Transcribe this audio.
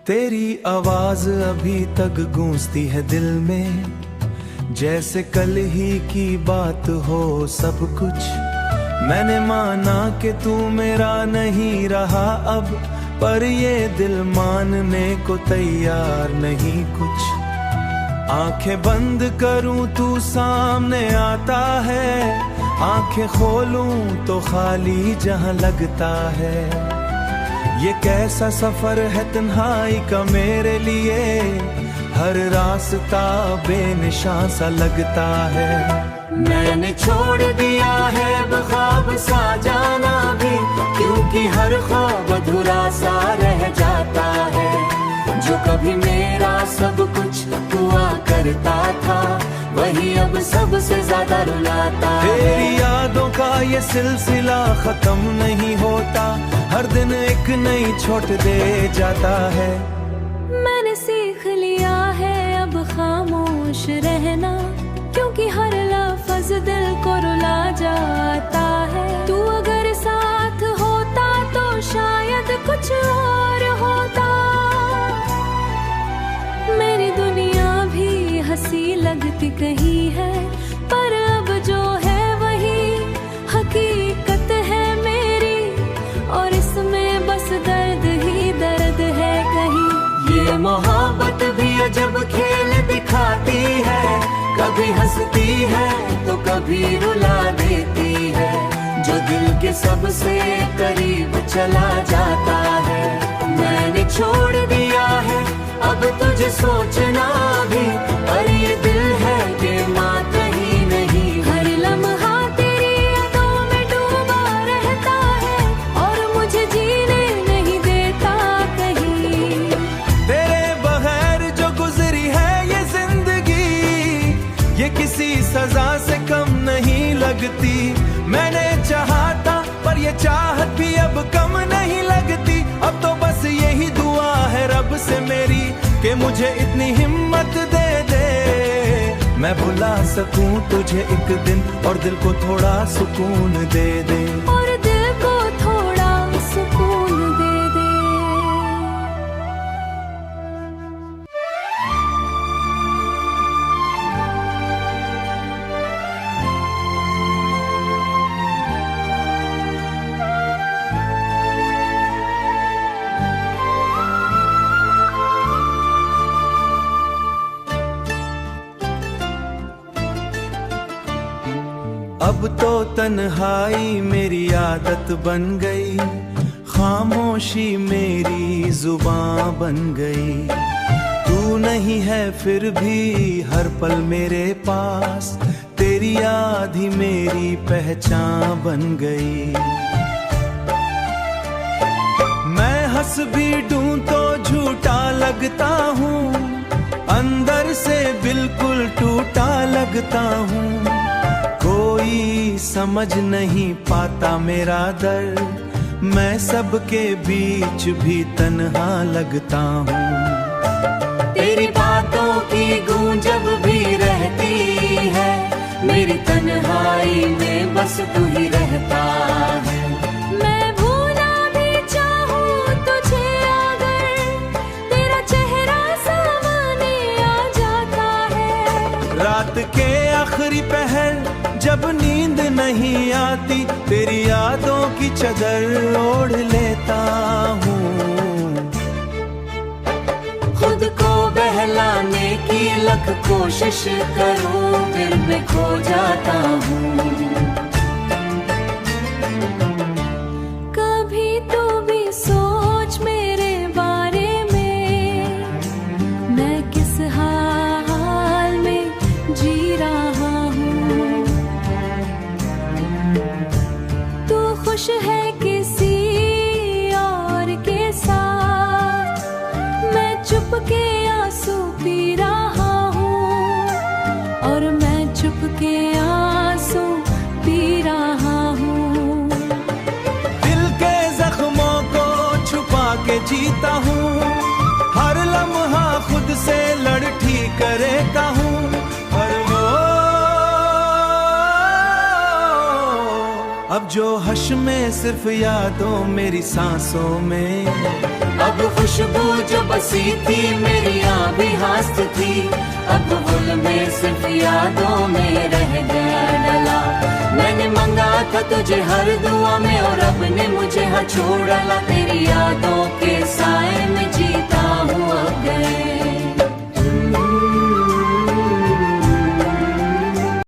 तेरी आवाज अभी तक गूंजती है दिल में, जैसे कल ही की बात हो सब कुछ। मैंने माना कि तू मेरा नहीं रहा अब, पर ये दिल मानने को तैयार नहीं कुछ। आंखें बंद करूं तू सामने आता है, आंखें खोलूं तो खाली जहां लगता है। ये कैसा सफर है तन्हाई का मेरे लिए, हर रास्ता बेनिशान सा लगता है। मैंने छोड़ दिया है ख्वाब सा जाना भी, क्योंकि हर ख्वाब अधूरा सा रह जाता है। जो कभी मेरा सब कुछ हुआ करता था, वही अब सबसे ज्यादा रुलाता है। तेरी यादों का ये सिलसिला खत्म नहीं होता, हर दिन एक नई चोट दे जाता है। मैंने सीख लिया है अब खामोश रहना, क्योंकि हर लफ्ज दिल को रुला जाता है। तू अगर साथ होता तो शायद कुछ और होता। मेरी दुनिया भी हंसी लगती कहीं है, पर अब जो है वही हकीकत है मेरी, और इसमें बस दर्द ही दर्द है कहीं। ये मोहब्बत भी अजब खेल दिखाती है, कभी हंसती है तो कभी रुला देती है। जो दिल के सबसे करीब चला जाता है, मैंने छोड़ दिया है अब तुझे सोचना भी, पर ये दिल है कि मात्र ही नहीं। हर लम्हा तेरी यादों में डूबा रहता है, और मुझे जीने नहीं देता कहीं। तेरे बगैर जो गुजरी है ये जिंदगी, ये किसी सजा से कम नहीं लगती। मैंने चाहा था पर ये चाहत भी अब कम नहीं लगती। अब तो बस यही दुआ है रब से मेरी, कि मुझे इतनी हिम्मत दे दे, मैं भुला सकूं तुझे एक दिन, और दिल को थोड़ा सुकून दे दे। और दिल को थोड़ा सुकून दे दे। अब तो तन्हाई मेरी आदत बन गई, खामोशी मेरी जुबां बन गई। तू नहीं है फिर भी हर पल मेरे पास, तेरी याद ही मेरी पहचान बन गई। मैं हंस भी दूं तो झूठा लगता हूँ, अंदर से बिल्कुल टूटा लगता हूँ। कोई समझ नहीं पाता मेरा दर्द, मैं सबके बीच भी तन्हा लगता हूँ। तेरी बातों की गूंज जब भी रहती है, मेरी तन्हाई में बस तू ही रहता है। मैं भूलना भी चाहूं तुझे अगर, तेरा चेहरा सामने आ जाता है। रात के आखिरी पहर जब नींद नहीं आती, तेरी यादों की चादर ओढ़ लेता हूँ। खुद को बहलाने की लख कोशिश करूं, फिर मैं खो जाता हूँ। कभी तू भी सोच मेरे बारे में, मैं किस हाल में जी रहा हूँ। तू खुश है किसी और के साथ, मैं चुप के आंसू पी रहा हूँ, और मैं चुप के आंसू पी रहा हूँ। दिल के जख्मों को छुपा के जीता हूँ, हर लम्हा खुद से लड़ ठीक रहता हूँ। पर वो अब जो हश में सिर्फ यादों मेरी सांसों में, अब खुशबू जो बसी थी मेरी भी हाथ थी, अब गुल में सिर्फ यादों में रह गया डला। मैंने मांगा था तुझे हर दुआ में और रब ने मुझे हाँ छोड़ डाला, तेरी यादों के साए में जीता हूँ अब गए।